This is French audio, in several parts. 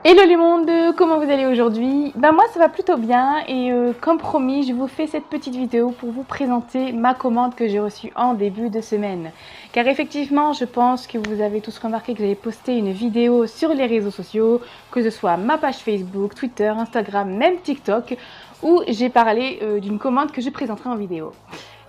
Hello les mondes, comment vous allez aujourd'hui? Moi ça va plutôt bien et comme promis je vous fais cette petite vidéo pour vous présenter ma commande que j'ai reçue en début de semaine. Car effectivement je pense que vous avez tous remarqué que j'avais posté une vidéo sur les réseaux sociaux, que ce soit ma page Facebook, Twitter, Instagram, même TikTok, où j'ai parlé d'une commande que je présenterai en vidéo.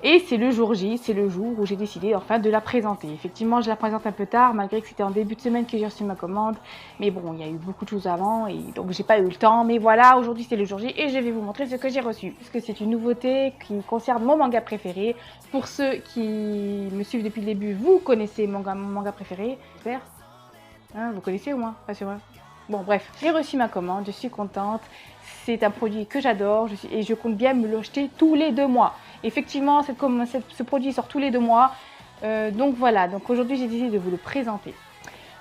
Et c'est le jour J, c'est le jour où j'ai décidé enfin de la présenter. Effectivement, je la présente un peu tard, malgré que c'était en début de semaine que j'ai reçu ma commande. Mais bon, il y a eu beaucoup de choses avant et donc j'ai pas eu le temps. Mais voilà, aujourd'hui c'est le jour J et je vais vous montrer ce que j'ai reçu. Puisque c'est une nouveauté qui concerne mon manga préféré. Pour ceux qui me suivent depuis le début, vous connaissez mon manga préféré, j'espère. Hein, vous connaissez au moins, pas sûr. Bon bref, j'ai reçu ma commande, je suis contente. C'est un produit que j'adore et je compte bien me l'acheter tous les 2 mois. Effectivement, ce produit sort tous les 2 mois. Donc voilà, donc aujourd'hui j'ai décidé de vous le présenter.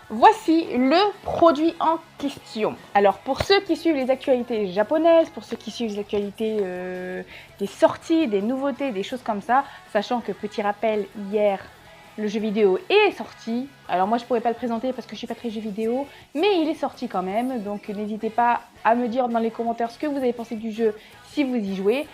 Voici le produit en question. Alors pour ceux qui suivent les actualités japonaises, pour ceux qui suivent les actualités des sorties, des nouveautés, des choses comme ça, sachant que petit rappel, hier le jeu vidéo est sorti. Alors moi je pourrais pas le présenter parce que je suis pas très jeu vidéo, mais il est sorti quand même. Donc n'hésitez pas à me dire dans les commentaires ce que vous avez pensé du jeu si vous y jouez.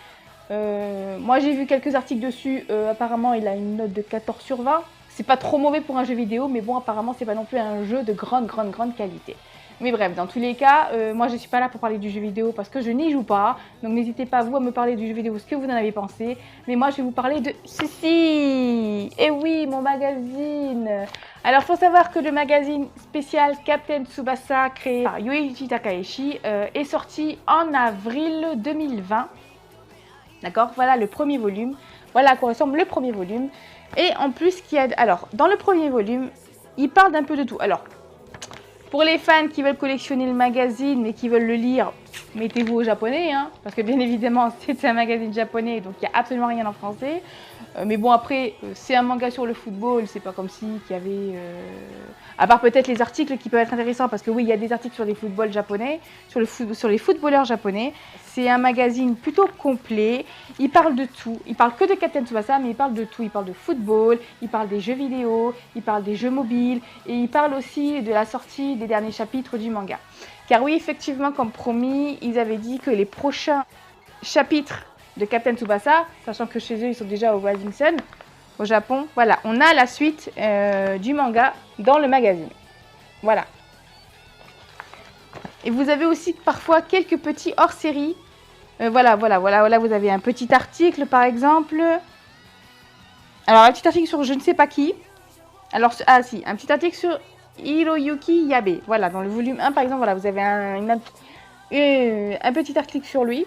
Moi j'ai vu quelques articles dessus, apparemment il a une note de 14 sur 20. C'est pas trop mauvais pour un jeu vidéo, mais bon apparemment c'est pas non plus un jeu de grande qualité. Mais bref, dans tous les cas, moi je suis pas là pour parler du jeu vidéo parce que je n'y joue pas. Donc n'hésitez pas vous à me parler du jeu vidéo, ce que vous en avez pensé. Mais moi je vais vous parler de ceci. Et oui, mon magazine. Alors faut savoir que le magazine spécial Captain Tsubasa créé par Yoichi Takahashi est sorti en avril 2020. D'accord, voilà le premier volume. Voilà à quoi ressemble le premier volume. Et en plus, alors dans le premier volume, il parle d'un peu de tout. Alors, pour les fans qui veulent collectionner le magazine mais qui veulent le lire, mettez-vous au japonais, hein, parce que bien évidemment c'est un magazine japonais, donc il n'y a absolument rien en français. Mais bon après, c'est un manga sur le football, c'est pas comme si qu'il y avait... À part peut-être les articles qui peuvent être intéressants, parce que oui, il y a des articles sur les footballs japonais, sur les footballeurs japonais. C'est un magazine plutôt complet, il parle de tout, il parle que de Captain Tsubasa, mais il parle de tout, il parle de football, il parle des jeux vidéo, il parle des jeux mobiles, et il parle aussi de la sortie des derniers chapitres du manga. Car oui, effectivement, comme promis, ils avaient dit que les prochains chapitres de Captain Tsubasa, sachant que chez eux, ils sont déjà au Rising Sun, au Japon, voilà, on a la suite du manga dans le magazine. Voilà. Et vous avez aussi parfois quelques petits hors-série. Voilà, vous avez un petit article par exemple. Alors, un petit article sur je ne sais pas qui. Alors, ah si, un petit article sur Hiroyuki Yabe. Voilà, dans le volume 1 par exemple, voilà, vous avez un petit article sur lui.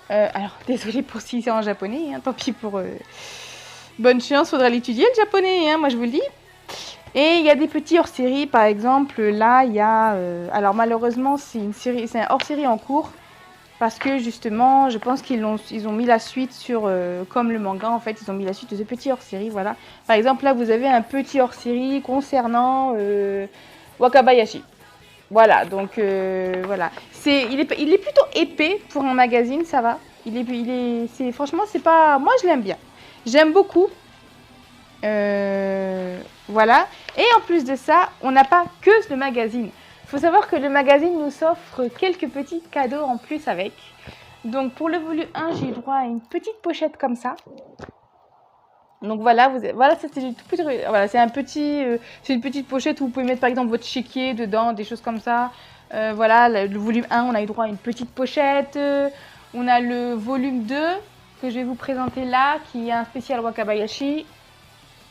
Alors, désolé pour si c'est en japonais, hein, tant pis pour... Bonne chance, faudra l'étudier le japonais, hein, moi je vous le dis. Et il y a des petits hors-série, par exemple, là il y a... alors malheureusement c'est un hors-série en cours, parce que justement, je pense qu'ils ont mis la suite sur... comme le manga en fait, ils ont mis la suite de ce petit hors-série, voilà. Par exemple là vous avez un petit hors-série concernant Wakabayashi. Voilà, donc voilà. Il est plutôt épais pour un magazine, ça va. Franchement, c'est pas... Moi, je l'aime bien. J'aime beaucoup. Voilà. Et en plus de ça, on n'a pas que le magazine. Il faut savoir que le magazine nous offre quelques petits cadeaux en plus avec. Donc, pour le volume 1, j'ai eu droit à une petite pochette comme ça. Donc voilà, ça c'est tout petit, voilà, c'est une petite pochette où vous pouvez mettre par exemple votre chéquier dedans, des choses comme ça. Voilà, le volume 1, on a eu droit à une petite pochette. On a le volume 2 que je vais vous présenter là, qui est un spécial Wakabayashi.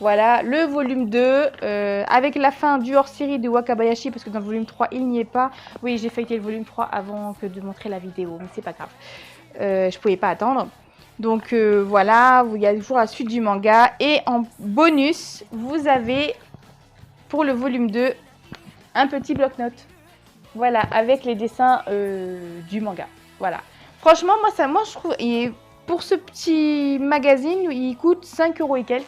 Voilà, le volume 2, avec la fin du hors-série de Wakabayashi, parce que dans le volume 3, il n'y est pas. Oui, j'ai feuilleté le volume 3 avant que de montrer la vidéo, mais c'est pas grave. Je pouvais pas attendre. Donc voilà, il y a toujours la suite du manga. Et en bonus, vous avez, pour le volume 2, un petit bloc-notes. Voilà, avec les dessins du manga. Voilà. Franchement, moi je trouve... Et pour ce petit magazine, il coûte 5 € et quelques.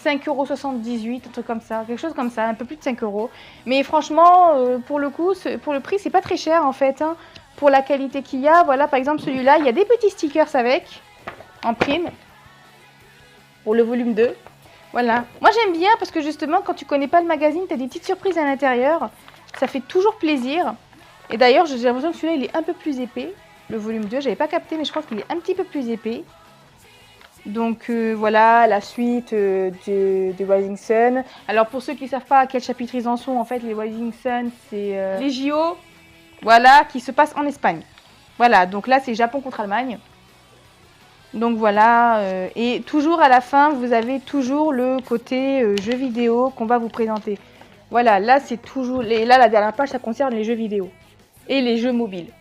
5,78 €, un truc comme ça, quelque chose comme ça, un peu plus de 5 €. Mais franchement, pour le coup, pour le prix, c'est pas très cher en fait. Hein, pour la qualité qu'il y a, voilà, par exemple celui-là, il y a des petits stickers avec, en prime, pour le volume 2. Voilà. Moi j'aime bien parce que justement, quand tu connais pas le magazine, tu as des petites surprises à l'intérieur. Ça fait toujours plaisir. Et d'ailleurs, j'ai l'impression que celui-là, il est un peu plus épais. Le volume 2, j'avais pas capté, mais je crois qu'il est un petit peu plus épais. Donc voilà, la suite de Rising Sun. Alors pour ceux qui ne savent pas à quel chapitre ils en sont, en fait, les Rising Sun, c'est les JO, voilà, qui se passent en Espagne. Voilà, donc là, c'est Japon contre Allemagne. Donc voilà, et toujours à la fin, vous avez toujours le côté jeux vidéo qu'on va vous présenter. Voilà, là, c'est toujours... Là, la dernière page, ça concerne les jeux vidéo et les jeux mobiles.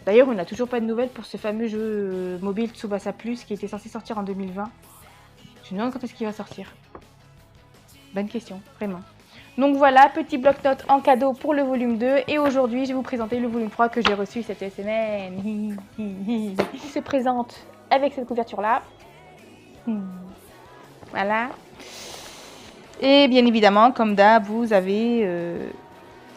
D'ailleurs, on n'a toujours pas de nouvelles pour ce fameux jeu mobile Tsubasa Plus qui était censé sortir en 2020. Je me demande quand est-ce qu'il va sortir. Bonne question, vraiment. Donc voilà, petit bloc-notes en cadeau pour le volume 2. Et aujourd'hui, je vais vous présenter le volume 3 que j'ai reçu cette semaine. Il se présente avec cette couverture-là. Voilà. Et bien évidemment, comme d'hab, vous avez...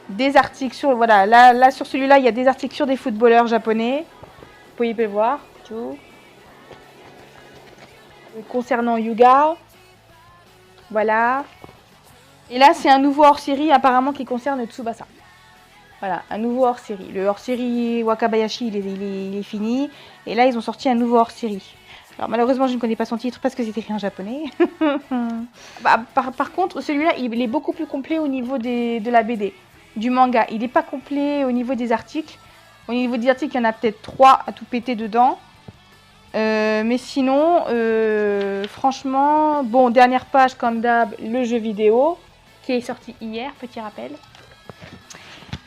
des articles sur, voilà, là sur celui-là, il y a des articles sur des footballeurs japonais. Vous pouvez le voir. Tout. Concernant Yuga. Voilà. Et là, c'est un nouveau hors-série apparemment qui concerne Tsubasa. Voilà, un nouveau hors-série. Le hors-série Wakabayashi, il est fini. Et là, ils ont sorti un nouveau hors-série. Alors malheureusement, je ne connais pas son titre parce que c'est écrit en japonais. Par contre, celui-là, il est beaucoup plus complet au niveau de la BD. Du manga, il n'est pas complet au niveau des articles. Au niveau des articles, il y en a peut-être 3 à tout péter dedans. Mais sinon, franchement, bon, dernière page comme d'hab, le jeu vidéo qui est sorti hier, petit rappel.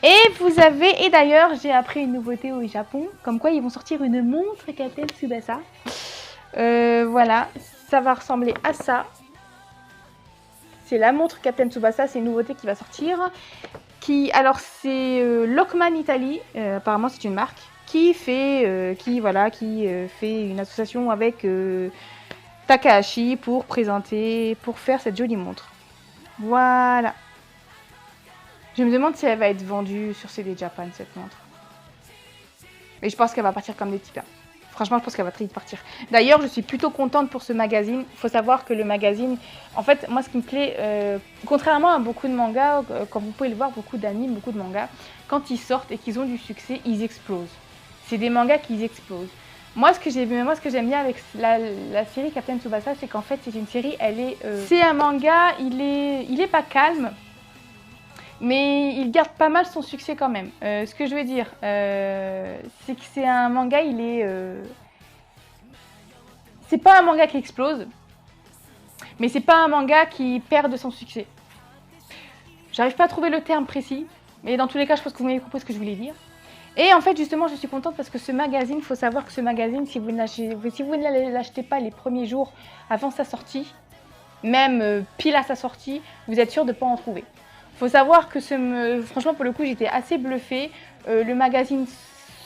Et vous avez, et d'ailleurs, j'ai appris une nouveauté au Japon, comme quoi ils vont sortir une montre Captain Tsubasa. Voilà, ça va ressembler à ça. C'est la montre Captain Tsubasa, c'est une nouveauté qui va sortir. Alors c'est Lockman Italy, apparemment c'est une marque, qui fait une association avec Takahashi pour faire cette jolie montre. Voilà. Je me demande si elle va être vendue sur CD Japan, cette montre. Mais je pense qu'elle va partir comme des petits pains. Franchement, je pense qu'elle va très vite partir. D'ailleurs, je suis plutôt contente pour ce magazine. Il faut savoir que le magazine... En fait, moi, ce qui me plaît... contrairement à beaucoup de mangas, comme vous pouvez le voir, beaucoup d'animes, beaucoup de mangas, quand ils sortent et qu'ils ont du succès, ils explosent. C'est des mangas qui explosent. Moi, ce que j'aime bien avec la série Captain Tsubasa, c'est qu'en fait, c'est une série, c'est un manga, il est pas calme, mais il garde pas mal son succès quand même. Ce que je veux dire, c'est que c'est un manga, c'est pas un manga qui explose, mais c'est pas un manga qui perd de son succès. J'arrive pas à trouver le terme précis, mais dans tous les cas, je pense que vous m'avez compris ce que je voulais dire. Et en fait, justement, je suis contente parce que ce magazine, il faut savoir que ce magazine, si vous ne l'achetez pas les premiers jours avant sa sortie, même pile à sa sortie, vous êtes sûr de ne pas en trouver. Il faut savoir que franchement, pour le coup, j'étais assez bluffée. Le magazine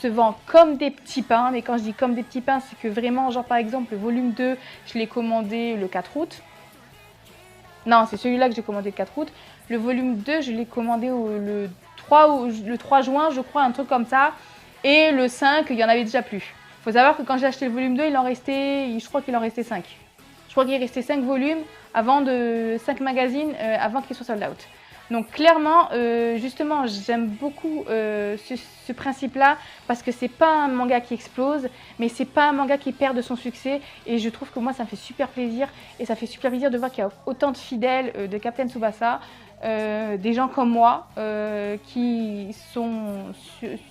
se vend comme des petits pains, mais quand je dis comme des petits pains, c'est que vraiment, genre par exemple, le volume 2, je l'ai commandé le 4 août. Non, c'est celui-là que j'ai commandé le 4 août. Le volume 2, je l'ai commandé le 3 juin, je crois, un truc comme ça. Et le 5, il n'y en avait déjà plus. Il faut savoir que quand j'ai acheté le volume 2, je crois qu'il en restait 5. Je crois qu'il restait 5 volumes, 5 magazines, avant qu'ils soient sold out. Donc clairement, justement, j'aime beaucoup ce principe-là parce que c'est pas un manga qui explose, mais c'est pas un manga qui perd de son succès. Et je trouve que moi, ça me fait super plaisir. Et ça fait super plaisir de voir qu'il y a autant de fidèles de Captain Tsubasa. Des gens comme moi qui sont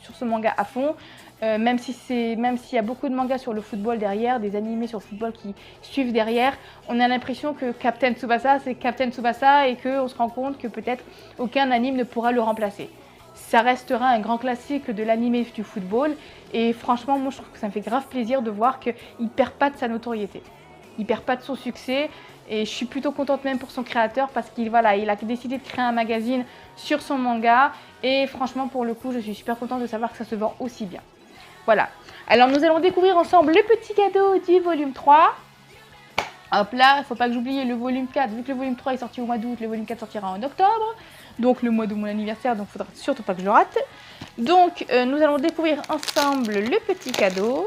sur ce manga à fond, même s'il y a beaucoup de mangas sur le football derrière, des animés sur le football qui suivent derrière, on a l'impression que Captain Tsubasa c'est Captain Tsubasa et qu'on se rend compte que peut-être aucun anime ne pourra le remplacer. Ça restera un grand classique de l'animé du football et franchement moi je trouve que ça me fait grave plaisir de voir qu'il ne perd pas de sa notoriété, il ne perd pas de son succès. Et je suis plutôt contente même pour son créateur parce qu'il a décidé de créer un magazine sur son manga. Et franchement, pour le coup, je suis super contente de savoir que ça se vend aussi bien. Voilà. Alors, nous allons découvrir ensemble le petit cadeau du volume 3. Hop là, il ne faut pas que j'oublie le volume 4. Vu que le volume 3 est sorti au mois d'août, le volume 4 sortira en octobre. Donc, le mois de mon anniversaire, donc il ne faudra surtout pas que je le rate. Donc, nous allons découvrir ensemble le petit cadeau.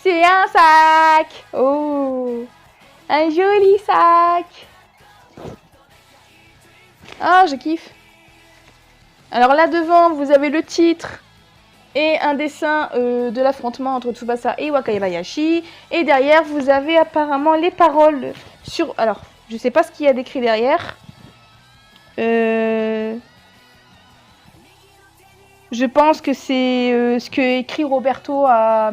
C'est un sac! Oh! Un joli sac! Ah, je kiffe. Alors là devant, vous avez le titre et un dessin de l'affrontement entre Tsubasa et Wakabayashi. Et derrière, vous avez apparemment les paroles sur... Alors, je sais pas ce qu'il y a d'écrit derrière. Je pense que c'est ce que écrit Roberto à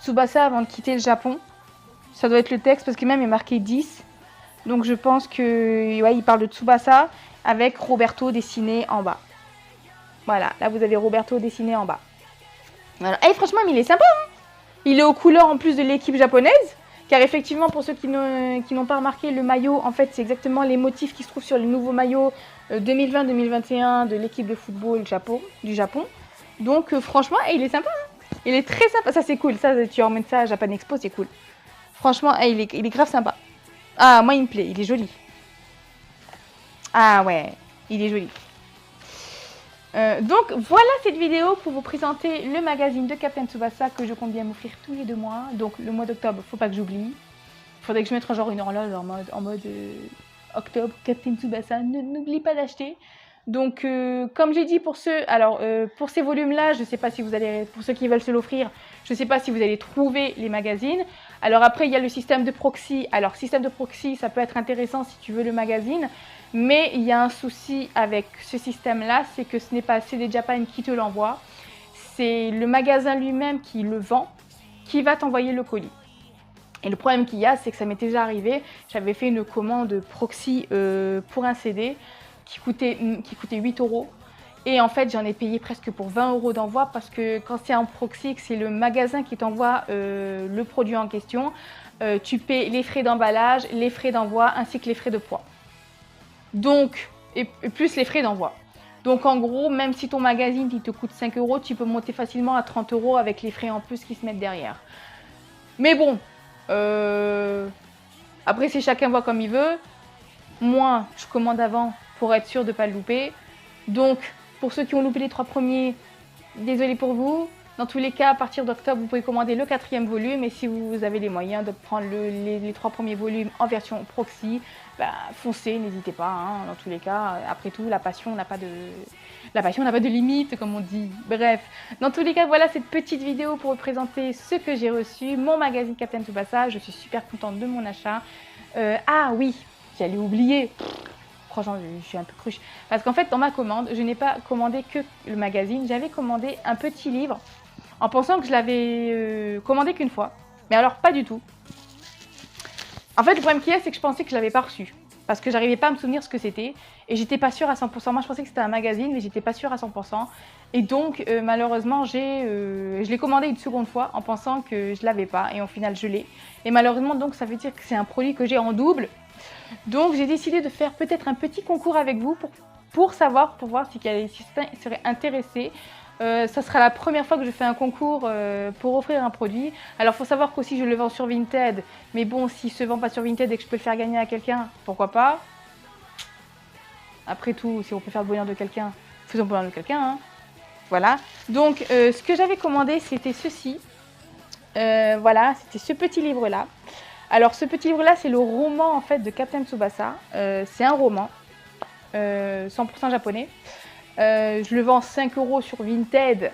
Tsubasa avant de quitter le Japon. Ça doit être le texte parce que même il est marqué 10. Donc je pense que ouais, il parle de Tsubasa avec Roberto dessiné en bas. Voilà, là vous avez Roberto dessiné en bas. Voilà. Et franchement, mais il est sympa, hein. Il est aux couleurs en plus de l'équipe japonaise. Car effectivement, pour ceux qui n'ont pas remarqué, le maillot, en fait, c'est exactement les motifs qui se trouvent sur les nouveaux maillots 2020-2021 de l'équipe de football du Japon. Donc franchement, il est sympa, hein. Il est très sympa. Ça, c'est cool. Ça, tu emmènes ça à Japan Expo, c'est cool. Franchement, il est grave sympa. Ah, moi, il me plaît. Il est joli. Ah ouais, il est joli. Donc voilà cette vidéo pour vous présenter le magazine de Captain Tsubasa que je compte bien m'offrir tous les 2 mois. Donc le mois d'octobre, faut pas que j'oublie. Il faudrait que je mette genre une horloge en mode octobre, Captain Tsubasa, n'oublie pas d'acheter. Donc comme j'ai dit pour ceux, alors pour ces volumes là, je sais pas si vous allez, pour ceux qui veulent se l'offrir, je sais pas si vous allez trouver les magazines. Alors après il y a le système de proxy. Alors système de proxy, ça peut être intéressant si tu veux le magazine. Mais il y a un souci avec ce système-là, c'est que ce n'est pas CD Japan qui te l'envoie, c'est le magasin lui-même qui le vend, qui va t'envoyer le colis. Et le problème qu'il y a, c'est que ça m'est déjà arrivé, j'avais fait une commande proxy pour un CD qui coûtait 8 €. Et en fait, j'en ai payé presque pour 20 € d'envoi parce que quand c'est en proxy, que c'est le magasin qui t'envoie le produit en question, tu paies les frais d'emballage, les frais d'envoi ainsi que les frais de poids. Donc, et plus les frais d'envoi. Donc en gros, même si ton magazine il te coûte 5 €, tu peux monter facilement à 30 € avec les frais en plus qui se mettent derrière. Mais bon, après c'est chacun voit comme il veut. Moi, je commande avant pour être sûr de ne pas le louper. Donc, pour ceux qui ont loupé les 3 premiers, désolé pour vous. Dans tous les cas, à partir d'octobre, vous pouvez commander le 4e volume. Et si vous avez les moyens de prendre les 3 premiers volumes en version proxy, bah, foncez, n'hésitez pas. Hein. Dans tous les cas, après tout, la passion n'a pas de limite, comme on dit. Bref, dans tous les cas, voilà cette petite vidéo pour vous présenter ce que j'ai reçu, mon magazine Captain Tsubasa. Je suis super contente de mon achat. Ah oui, j'allais oublier. Franchement, je suis un peu cruche. Parce qu'en fait, dans ma commande, je n'ai pas commandé que le magazine. J'avais commandé un petit livre en pensant que je l'avais commandé qu'une fois. Mais alors, pas du tout. En fait, le problème qu'il y a, c'est que je pensais que je l'avais pas reçu. Parce que j'arrivais pas à me souvenir ce que c'était. Et j'étais pas sûre à 100%. Moi, je pensais que c'était un magazine, mais j'étais pas sûre à 100%. Et donc, malheureusement, je l'ai commandé une seconde fois en pensant que je l'avais pas. Et au final, je l'ai. Et malheureusement, donc, ça veut dire que c'est un produit que j'ai en double. Donc j'ai décidé de faire peut-être un petit concours avec vous pour voir si quelqu'un serait intéressé. Ça sera la première fois que je fais un concours pour offrir un produit. Alors il faut savoir qu'aussi je le vends sur Vinted. Mais bon, s'il ne se vend pas sur Vinted et que je peux le faire gagner à quelqu'un, pourquoi pas. Après tout, si on peut faire le bonheur de quelqu'un, faisons le bonheur de quelqu'un. Hein. Voilà. Donc ce que j'avais commandé, c'était ceci. Voilà, c'était ce petit livre-là. Alors ce petit livre là c'est le roman en fait de Captain Tsubasa, c'est un roman 100% japonais, je le vends 5 € sur Vinted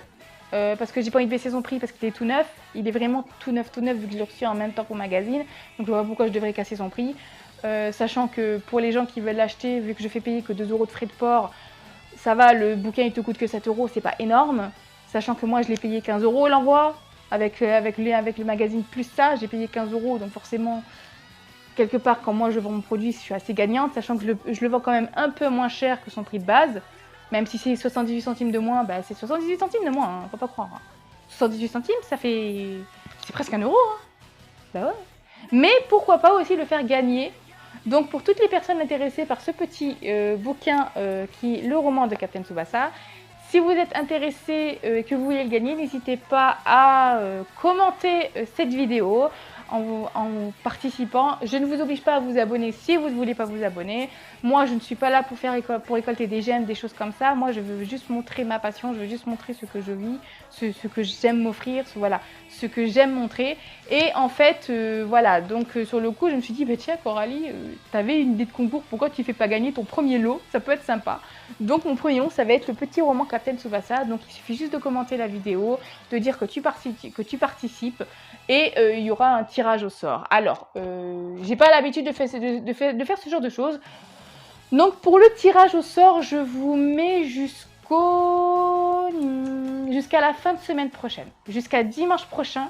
parce que j'ai pas envie de baisser son prix parce qu'il est tout neuf, il est vraiment tout neuf vu que je l'ai reçu en même temps qu'au magazine, donc je vois pas pourquoi je devrais casser son prix, sachant que pour les gens qui veulent l'acheter, vu que je fais payer que 2 € de frais de port, ça va, le bouquin il te coûte que 7 €, c'est pas énorme, sachant que moi je l'ai payé 15 € l'envoi. Avec le magazine plus ça, j'ai payé 15 €, donc forcément, quelque part, quand moi je vends mon produit, je suis assez gagnante, sachant que je le vends quand même un peu moins cher que son prix de base, même si c'est 78 centimes de moins, bah c'est 78 centimes de moins, hein, faut pas croire. Hein. 78 centimes, ça fait... c'est presque 1 €, hein. Bah ouais. Mais pourquoi pas aussi le faire gagner. Donc pour toutes les personnes intéressées par ce petit bouquin qui est le roman de Captain Tsubasa, si vous êtes intéressé et que vous voulez le gagner, n'hésitez pas à commenter cette vidéo en participant. Je ne vous oblige pas à vous abonner si vous ne voulez pas vous abonner. Moi, je ne suis pas là pour récolter des j'aime, des choses comme ça. Moi, je veux juste montrer ma passion, je veux juste montrer ce que je vis, ce que j'aime m'offrir, voilà, ce que j'aime montrer. Et en fait, voilà, donc sur le coup, je me suis dit, bah, tiens Coralie, tu avais une idée de concours, pourquoi tu ne fais pas gagner ton premier lot? Ça peut être sympa. Donc mon premier lot, ça va être le petit roman Captain Tsubasa. Donc il suffit juste de commenter la vidéo, de dire que tu participes et il y aura un tirage au sort. Alors, j'ai pas l'habitude de faire ce genre de choses. Donc pour le tirage au sort, je vous mets jusqu'à la fin de semaine prochaine. Jusqu'à dimanche prochain,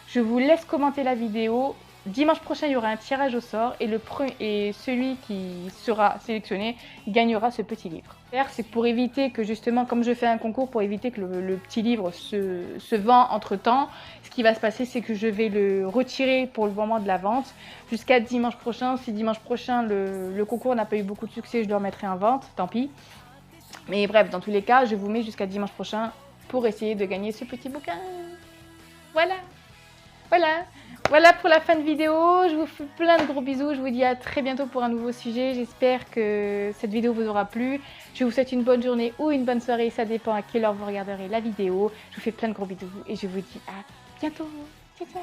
je vous laisse commenter la vidéo. Dimanche prochain, il y aura un tirage au sort et celui qui sera sélectionné gagnera ce petit livre. C'est pour éviter que justement, comme je fais un concours, pour éviter que le petit livre se vend entre temps, ce qui va se passer, c'est que je vais le retirer pour le moment de la vente jusqu'à dimanche prochain. Si dimanche prochain, le concours n'a pas eu beaucoup de succès, je le remettrai en vente, tant pis. Mais bref, dans tous les cas, je vous mets jusqu'à dimanche prochain pour essayer de gagner ce petit bouquin. Voilà. Voilà pour la fin de vidéo, je vous fais plein de gros bisous, je vous dis à très bientôt pour un nouveau sujet, j'espère que cette vidéo vous aura plu, je vous souhaite une bonne journée ou une bonne soirée, ça dépend à quelle heure vous regarderez la vidéo, je vous fais plein de gros bisous et je vous dis à bientôt, ciao ciao.